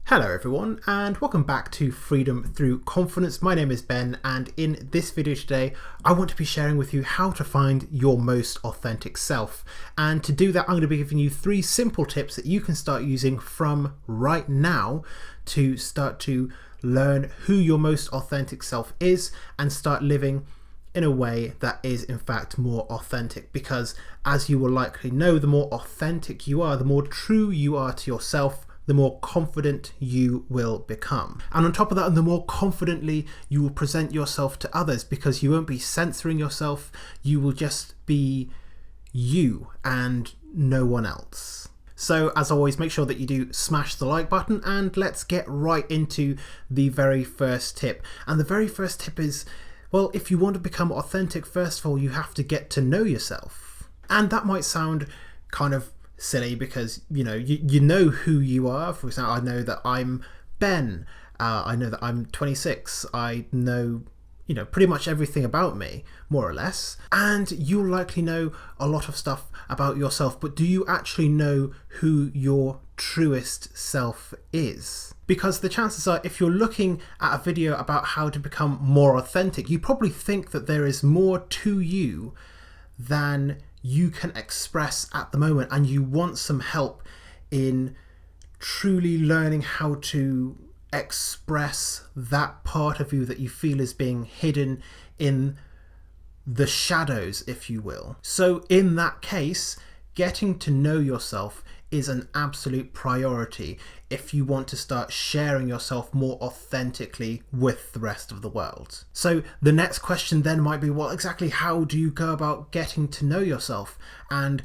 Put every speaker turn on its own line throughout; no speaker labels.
Hello everyone and welcome back to Freedom Through Confidence. My name is Ben and in this video today I want to be sharing with you how to find your most authentic self. And to do that I'm going to be giving you 3 simple tips that you can start using from right now to start to learn who your most authentic self is and start living in a way that is in fact more authentic, because as you will likely know, the more authentic you are, the more true you are to yourself, the more confident you will become. And on top of that, the more confidently you will present yourself to others, because you won't be censoring yourself, you will just be you and no one else. So as always, make sure that you do smash the like button and let's get right into the very first tip. And the very first tip is, well, if you want to become authentic, first of all, you have to get to know yourself. And that might sound kind of silly because you know who you are. For example, I know that I'm Ben. I know that I'm 26. I know pretty much everything about me, more or less. And you'll likely know a lot of stuff about yourself, but do you actually know who your truest self is? Because the chances are, if you're looking at a video about how to become more authentic, you probably think that there is more to you than you can express at the moment, and you want some help in truly learning how to express that part of you that you feel is being hidden in the shadows, if you will. So in that case, getting to know yourself is an absolute priority if you want to start sharing yourself more authentically with the rest of the world. So the next question then might be, well, exactly how do you go about getting to know yourself? And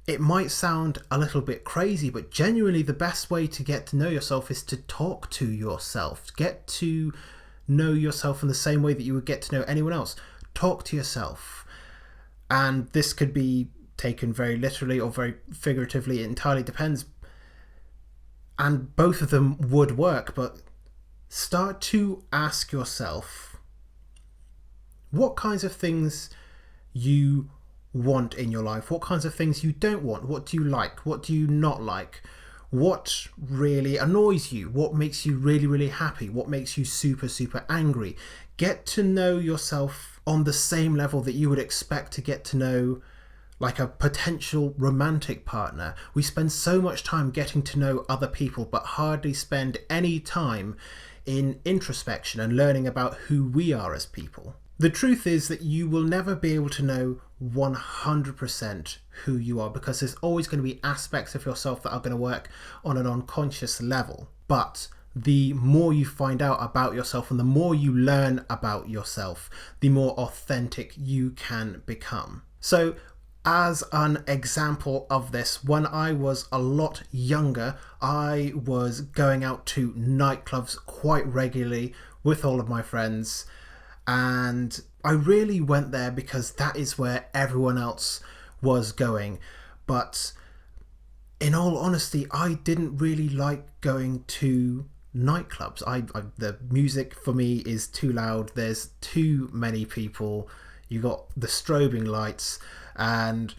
it might sound a little bit crazy, but genuinely the best way to get to know yourself is to talk to yourself. Get to know yourself in the same way that you would get to know anyone else. Talk to yourself. And this could be taken very literally or very figuratively. It entirely depends. And both of them would work, but start to ask yourself what kinds of things you want in your life, what kinds of things you don't want, what do you like, what do you not like, what really annoys you, what makes you really, really happy, what makes you super, super angry. Get to know yourself on the same level that you would expect to get to know like a potential romantic partner. We spend so much time getting to know other people, but hardly spend any time in introspection and learning about who we are as people. The truth is that you will never be able to know 100% who you are, because there's always going to be aspects of yourself that are going to work on an unconscious level. But the more you find out about yourself and the more you learn about yourself, the more authentic you can become. So as an example of this, when I was a lot younger, I was going out to nightclubs quite regularly with all of my friends, and I really went there because that is where everyone else was going. But in all honesty, I didn't really like going to nightclubs. The music for me is too loud, there's too many people, you got the strobing lights, and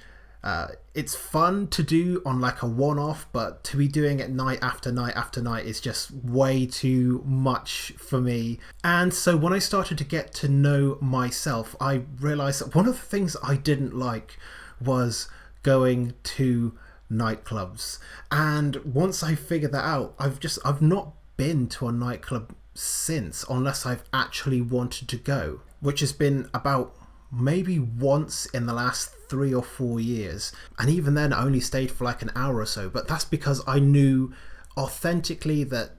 it's fun to do on like a one-off, but to be doing it night after night after night is just way too much for me. And so when I started to get to know myself, I realized that one of the things I didn't like was going to nightclubs. And once I figured that out, I've not been to a nightclub since, unless I've actually wanted to go, which has been about maybe once in the last 3 or 4 years, and even then I only stayed for like an hour or so. But that's because I knew authentically that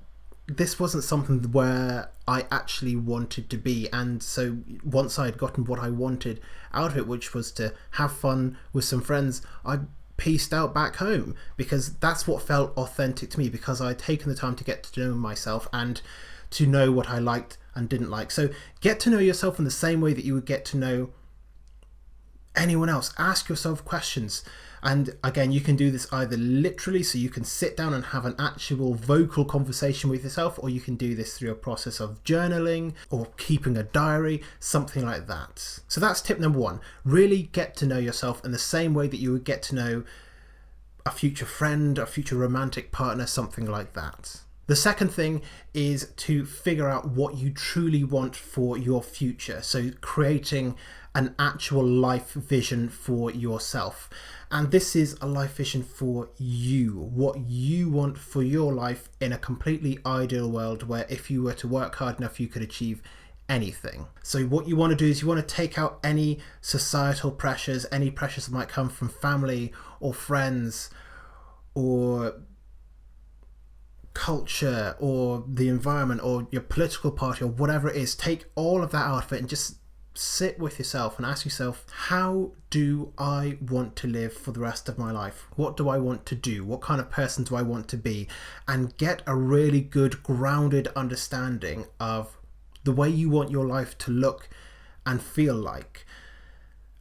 this wasn't something where I actually wanted to be. And so once I had gotten what I wanted out of it, which was to have fun with some friends, I pieced out back home, because that's what felt authentic to me, because I'd taken the time to get to know myself and to know what I liked and didn't like. So get to know yourself in the same way that you would get to know anyone else. Ask yourself questions. And again, you can do this either literally, so you can sit down and have an actual vocal conversation with yourself, or you can do this through a process of journaling or keeping a diary, something like that. So that's tip number 1. Really get to know yourself in the same way that you would get to know a future friend, a future romantic partner, something like that. The second thing is to figure out what you truly want for your future. So creating an actual life vision for yourself. And this is a life vision for you, what you want for your life in a completely ideal world where if you were to work hard enough, you could achieve anything. So what you want to do is you want to take out any societal pressures, any pressures that might come from family or friends or culture or the environment or your political party or whatever it is. Take all of that out of it and just sit with yourself and ask yourself, how do I want to live for the rest of my life? What do I want to do? What kind of person do I want to be? And get a really good grounded understanding of the way you want your life to look and feel like.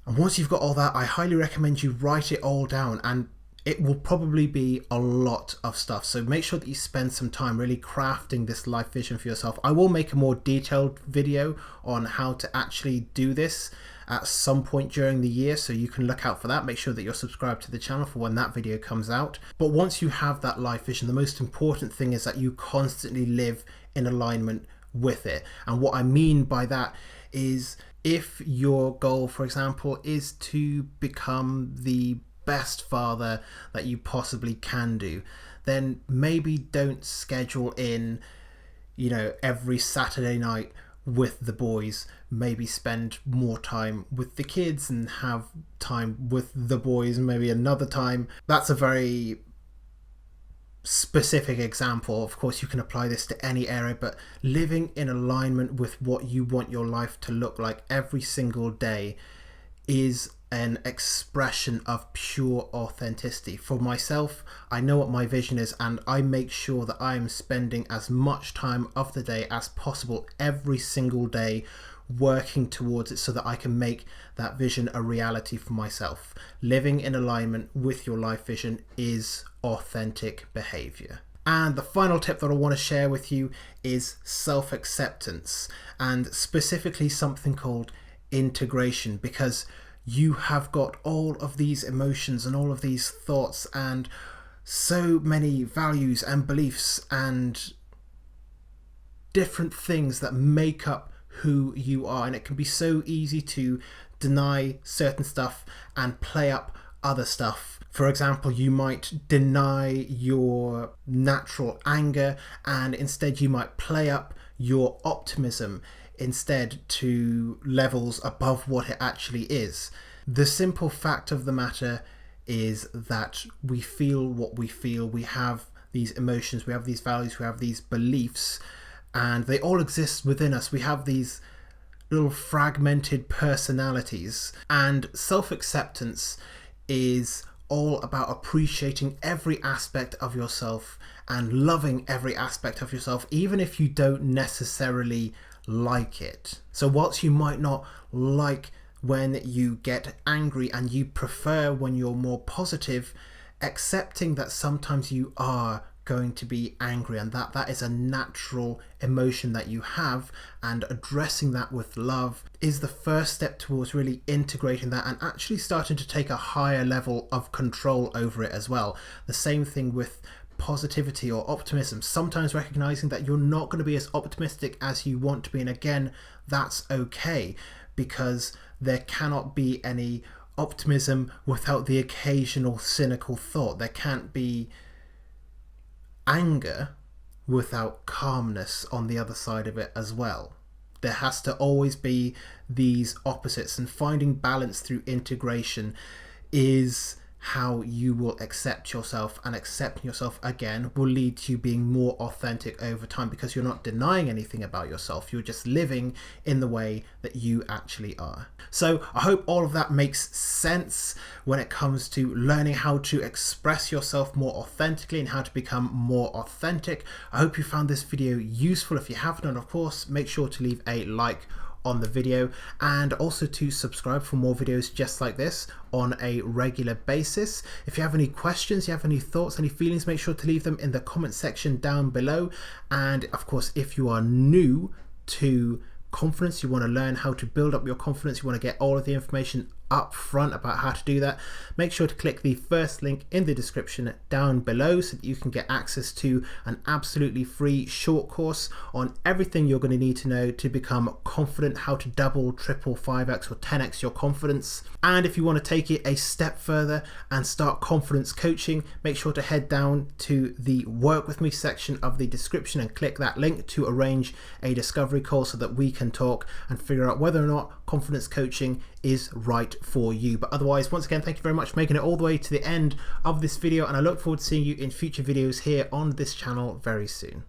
And once you've got all that, I highly recommend you write it all down, and it will probably be a lot of stuff. So make sure that you spend some time really crafting this life vision for yourself. I will make a more detailed video on how to actually do this at some point during the year, so you can look out for that. Make sure that you're subscribed to the channel for when that video comes out. But once you have that life vision, the most important thing is that you constantly live in alignment with it. And what I mean by that is, if your goal, for example, is to become the best father that you possibly can do, then maybe don't schedule in, every Saturday night with the boys. Maybe spend more time with the kids and have time with the boys maybe another time. That's a very specific example. Of course, you can apply this to any area, but living in alignment with what you want your life to look like every single day is an expression of pure authenticity. For myself, I know what my vision is, and I make sure that I am spending as much time of the day as possible every single day working towards it so that I can make that vision a reality for myself. Living in alignment with your life vision is authentic behavior. And the final tip that I want to share with you is self-acceptance, and specifically something called integration, because you have got all of these emotions and all of these thoughts and so many values and beliefs and different things that make up who you are, and it can be so easy to deny certain stuff and play up other stuff. For example, you might deny your natural anger and instead you might play up your optimism instead to levels above what it actually is. The simple fact of the matter is that we feel what we feel. We have these emotions, we have these values, we have these beliefs, and they all exist within us. We have these little fragmented personalities, and self-acceptance is all about appreciating every aspect of yourself and loving every aspect of yourself, even if you don't necessarily like it. So whilst you might not like when you get angry and you prefer when you're more positive, accepting that sometimes you are going to be angry and that is a natural emotion that you have, and addressing that with love is the first step towards really integrating that and actually starting to take a higher level of control over it as well. The same thing with positivity or optimism, sometimes recognizing that you're not going to be as optimistic as you want to be, and again, that's okay, because there cannot be any optimism without the occasional cynical thought. There can't be anger without calmness on the other side of it as well. There has to always be these opposites, and finding balance through integration is how you will accept yourself, and accepting yourself again will lead to you being more authentic over time, because you're not denying anything about yourself, you're just living in the way that you actually are. So I hope all of that makes sense when it comes to learning how to express yourself more authentically and how to become more authentic. I hope you found this video useful. If you haven't, and of course, make sure to leave a like on the video, and also to subscribe for more videos just like this on a regular basis. If you have any questions, you have any thoughts, any feelings, make sure to leave them in the comment section down below. And of course, if you are new to confidence, you want to learn how to build up your confidence, you want to get all of the information up front about how to do that, make sure to click the first link in the description down below so that you can get access to an absolutely free short course on everything you're going to need to know to become confident, how to double, triple, 5x or 10x your confidence. And if you want to take it a step further and start confidence coaching, make sure to head down to the work with me section of the description and click that link to arrange a discovery call so that we can talk and figure out whether or not confidence coaching is right for you. But otherwise, once again, thank you very much for making it all the way to the end of this video, and I look forward to seeing you in future videos here on this channel very soon.